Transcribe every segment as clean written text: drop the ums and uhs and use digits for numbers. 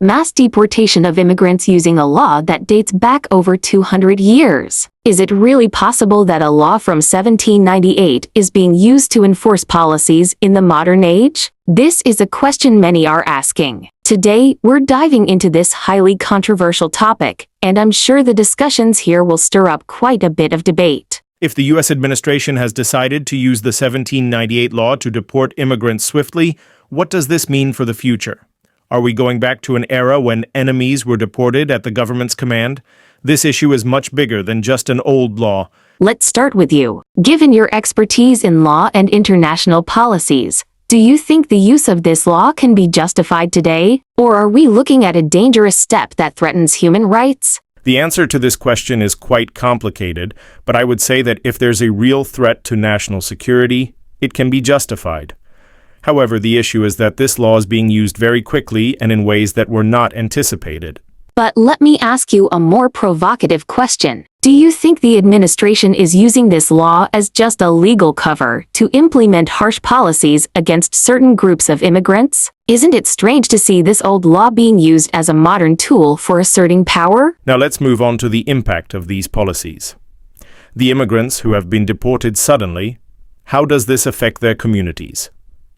Mass deportation of immigrants using a law that dates back over 200 years. Is it really possible that a law from 1798 is being used to enforce policies in the modern age? This is a question many are asking. Today, we're diving into this highly controversial topic, and I'm sure the discussions here will stir up quite a bit of debate. If the U.S. administration has decided to use the 1798 law to deport immigrants swiftly, what does this mean for the future? Are we going back to an era when enemies were deported at the government's command? This issue is much bigger than just an old law. Let's start with you. Given your expertise in law and international policies, do you think the use of this law can be justified today? Or are we looking at a dangerous step that threatens human rights? The answer to this question is quite complicated, but I would say that if there's a real threat to national security, it can be justified. However, the issue is that this law is being used very quickly and in ways that were not anticipated. But let me ask you a more provocative question. Do you think the administration is using this law as just a legal cover to implement harsh policies against certain groups of immigrants? Isn't it strange to see this old law being used as a modern tool for asserting power? Now let's move on to the impact of these policies. The immigrants who have been deported suddenly, how does this affect their communities?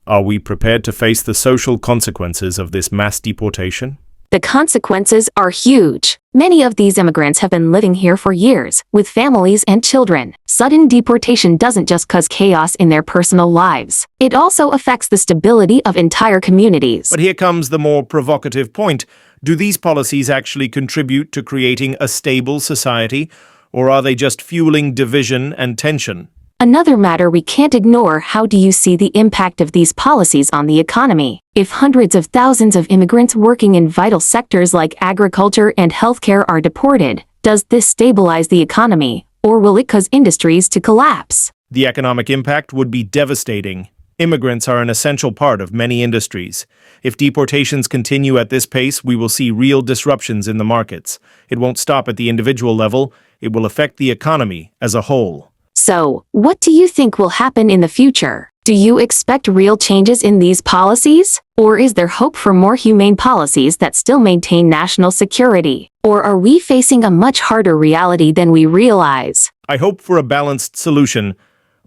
Are we prepared to face the social consequences of this mass deportation? The consequences are huge. Many of these immigrants have been living here for years, with families and children. Sudden deportation doesn't just cause chaos in their personal lives. It also affects the stability of entire communities. But here comes the more provocative point. Do these policies actually contribute to creating a stable society, or are they just fueling division and tension? Another matter we can't ignore: how do you see the impact of these policies on the economy? If hundreds of thousands of immigrants working in vital sectors like agriculture and healthcare are deported, does this stabilize the economy, or will it cause industries to collapse? The economic impact would be devastating. Immigrants are an essential part of many industries. If deportations continue at this pace, we will see real disruptions in the markets. It won't stop at the individual level, it will affect the economy as a whole. So, what do you think will happen in the future? Do you expect real changes in these policies? Or is there hope for more humane policies that still maintain national security? Or are we facing a much harder reality than we realize? I hope for a balanced solution,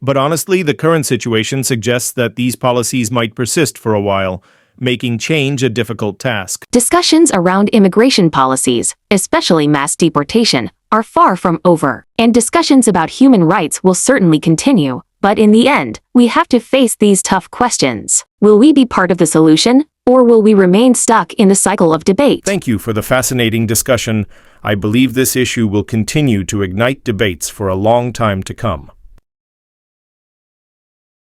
but honestly, the current situation suggests that these policies might persist for a while, making change a difficult task. Discussions around immigration policies, especially mass deportation, are far from over, and discussions about human rights will certainly continue. But in the end, we have to face these tough questions. Will we be part of the solution, or will we remain stuck in the cycle of debate? Thank you for the fascinating discussion. I believe this issue will continue to ignite debates for a long time to come.